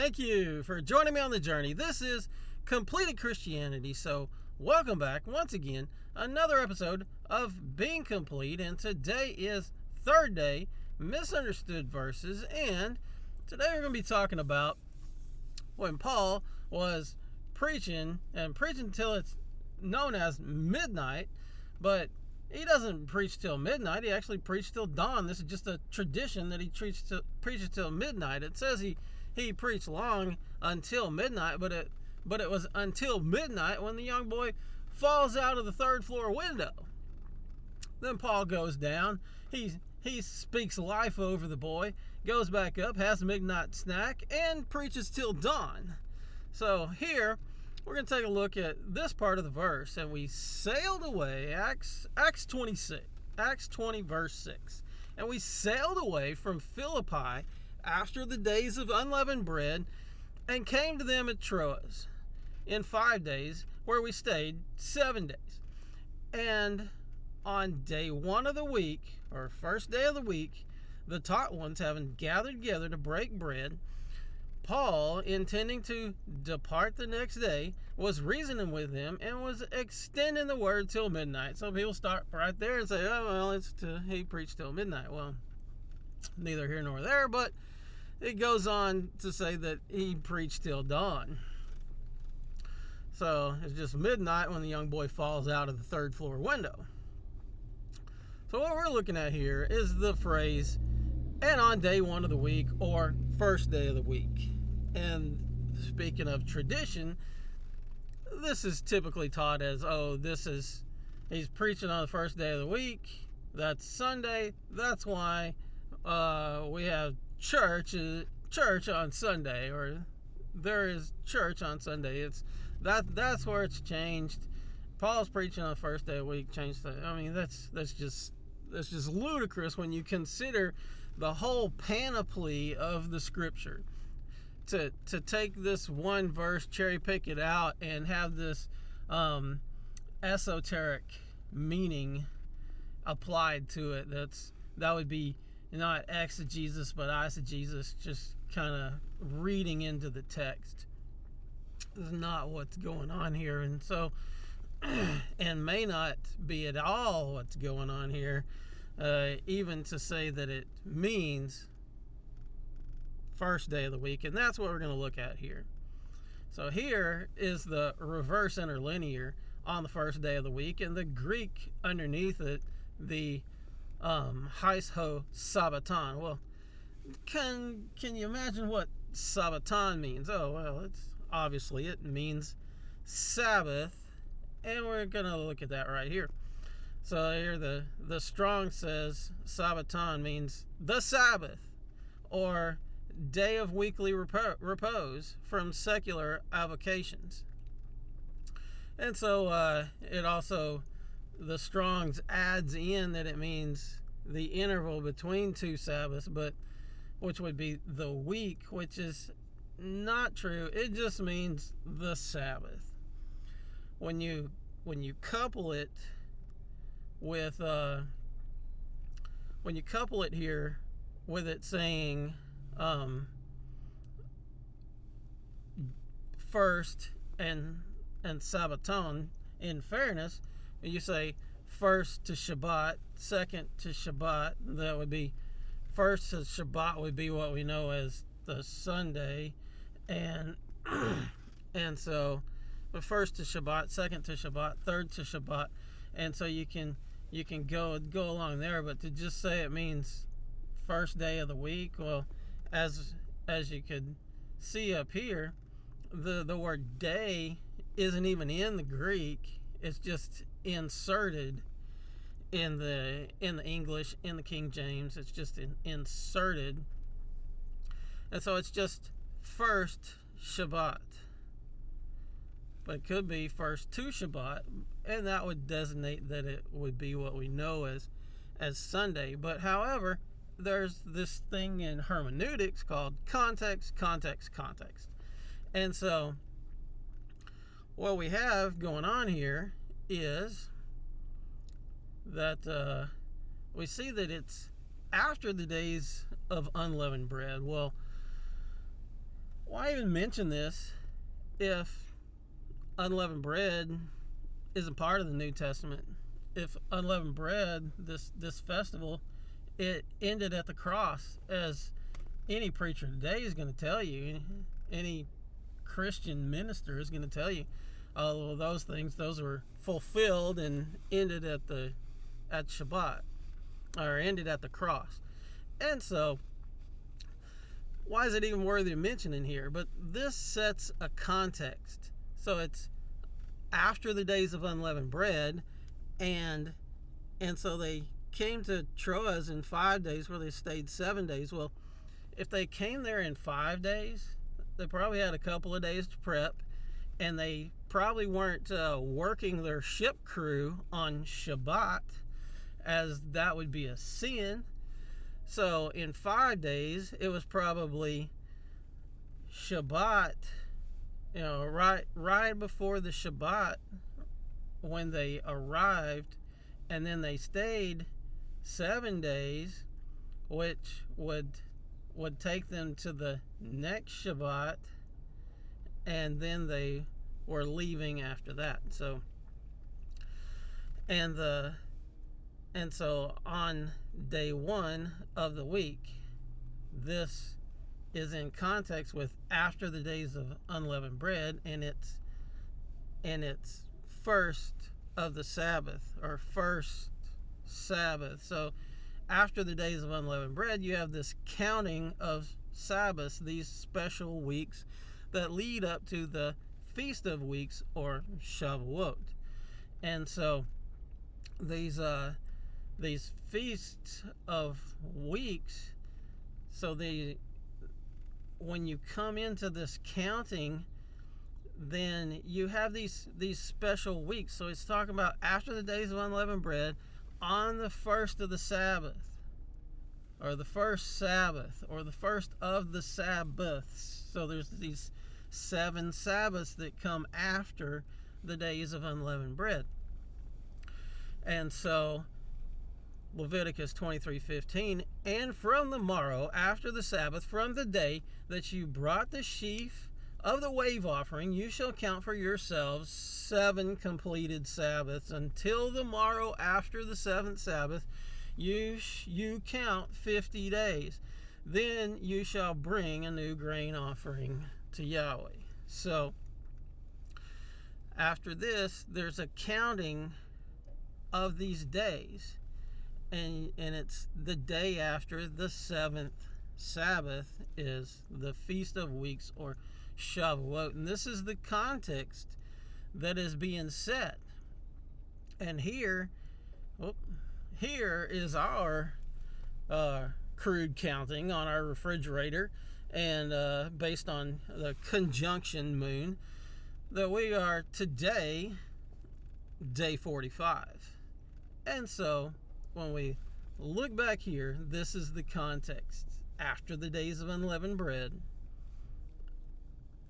Thank you for joining me on the journey. This is Completed Christianity. So, welcome back once again. Another episode of Being Complete. And today is third day, misunderstood verses. And today we're going to be talking about when Paul was preaching till it's known as midnight. But he doesn't preach till midnight. He actually preached till dawn. This is just a tradition that he preaches till midnight. It says he preached long until midnight, but it was until midnight when the young boy falls out of the third floor window. Then Paul goes down. He speaks life over the boy, goes back up, has a midnight snack, and preaches till dawn. So here we're going to take a look at this part of the verse. And we sailed away, Acts 20 verse 6. And we sailed away from Philippi after the days of unleavened bread, and came to them at Troas in 5 days, where we stayed 7 days. And on day 1 of the week, or first day of the week, the taught ones having gathered together to break bread, Paul, intending to depart the next day, was reasoning with them and was extending the word till midnight. So people start right there and say, oh, well, he preached till midnight. Well, neither here nor there, but it goes on to say that he preached till dawn. So it's just midnight when the young boy falls out of the third floor window. So what we're looking at here is the phrase, and on day 1 of the week, or first day of the week. And speaking of tradition, this is typically taught as, he's preaching on the first day of the week. That's Sunday. That's why we have church on Sunday, or there is church on Sunday. That's where it's changed. Paul's preaching on the first day of the week changed that. I mean, that's just ludicrous when you consider the whole panoply of the scripture. To take this one verse, cherry pick it out, and have this esoteric meaning applied to it, that would be not exegesis but eisegesis, just kind of reading into the text. This is not what's going on here, and so and may not be at all what's going on here, even to say that it means first day of the week. And that's what we're going to look at here. So here is the reverse interlinear on the first day of the week, and the Greek underneath it, the heis ho Sabbaton. Well, can you imagine what Sabbaton means? Oh, well, it means Sabbath, and we're going to look at that right here. So here the Strong says Sabbaton means the Sabbath, or day of weekly repose from secular avocations. And so it also, the Strong's adds in that it means the interval between two Sabbaths, but which would be the week, which is not true. It just means the Sabbath. When you couple it with here with it saying first and Sabbaton, in fairness, you say first to Shabbat, second to Shabbat. That would be first to Shabbat would be what we know as the Sunday, and so the first to Shabbat, second to Shabbat, third to Shabbat, and so you can go along there. But to just say it means first day of the week, well, as you could see up here, the word day isn't even in the Greek. It's just inserted in the English, in the King James. It's just inserted, and so it's just first Shabbat. But it could be first to Shabbat, and that would designate that it would be what we know as Sunday. But however, there's this thing in hermeneutics called context. And so what we have going on here is that we see that it's after the days of unleavened bread. Well, why even mention this if unleavened bread isn't part of the New Testament? If unleavened bread, this festival, it ended at the cross, as any preacher today is going to tell you, any Christian minister is going to tell you, all of those things, those were fulfilled and ended at Shabbat, or ended at the cross. And so, why is it even worthy of mentioning here? But this sets a context. So it's after the days of unleavened bread, and so they came to Troas in 5 days, where they stayed 7 days. Well, if they came there in 5 days, they probably had a couple of days to prep, and they probably weren't working their ship crew on Shabbat, as that would be a sin. So in 5 days, it was probably Shabbat, right before the Shabbat when they arrived, and then they stayed 7 days, which would take them to the next Shabbat, and then they were leaving after that. So so on day 1 of the week, this is in context with after the days of unleavened bread, and it's first of the Sabbath, or first Sabbath. So after the days of unleavened bread, you have this counting of Sabbaths, these special weeks that lead up to the Feast of Weeks, or Shavuot. And so these feasts of weeks, so when you come into this counting, then you have these special weeks. So it's talking about after the days of unleavened bread, on the first of the Sabbath, or the first Sabbath, or the first of the Sabbaths. So there's these 7 Sabbaths that come after the days of unleavened bread. And so Leviticus 23:15, and from the morrow after the Sabbath, from the day that you brought the sheaf of the wave offering, you shall count for yourselves 7 completed Sabbaths. Until the morrow after the 7th Sabbath, you count 50 days. Then you shall bring a new grain offering to Yahweh. So after this, there's a counting of these days, and it's the day after the 7th Sabbath is the Feast of Weeks, or Shavuot. And this is the context that is being set. And here is our crude counting on our refrigerator, and based on the conjunction moon, that we are today day 45. And so when we look back here, this is the context. After the days of unleavened bread,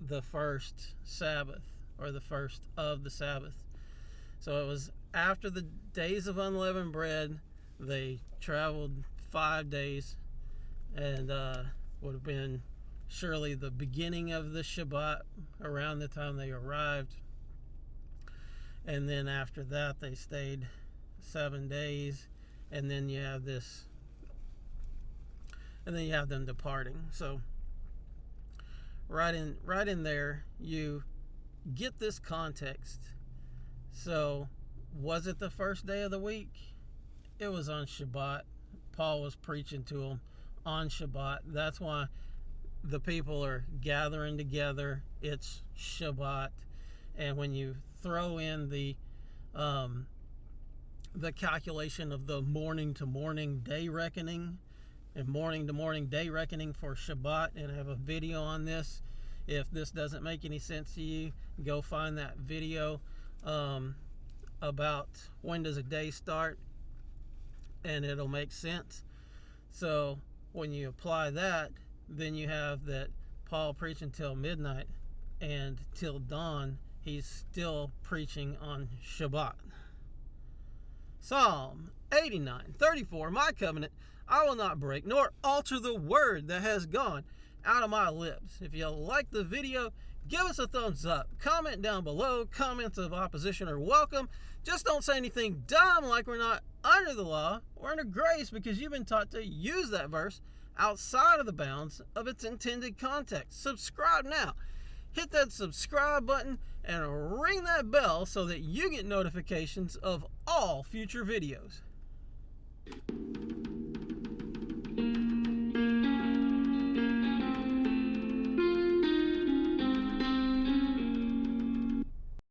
the first Sabbath, or the first of the Sabbath. So it was after the days of unleavened bread. They traveled 5 days, and would have been surely the beginning of the Shabbat around the time they arrived. And then after that, they stayed 7 days, and then you have this, and then you have them departing. So right in there, you get this context. So was it the first day of the week? It was on Shabbat. Paul was preaching to them on Shabbat. That's why the people are gathering together. It's Shabbat. And when you throw in the calculation of the morning to morning day reckoning, and morning to morning day reckoning for Shabbat, and I have a video on this. If this doesn't make any sense to you, go find that video about when does a day start, and it'll make sense. So when you apply that, then you have that Paul preaching till midnight, and till dawn he's still preaching on Shabbat. Psalm 89:34, my covenant I will not break, nor alter the word that has gone out of my lips. If you like the video, give us a thumbs up. Comment down below. Comments of opposition are welcome. Just don't say anything dumb like we're not under the law or under grace, because you've been taught to use that verse outside of the bounds of its intended context. Subscribe now. Hit that subscribe button and ring that bell so that you get notifications of all future videos.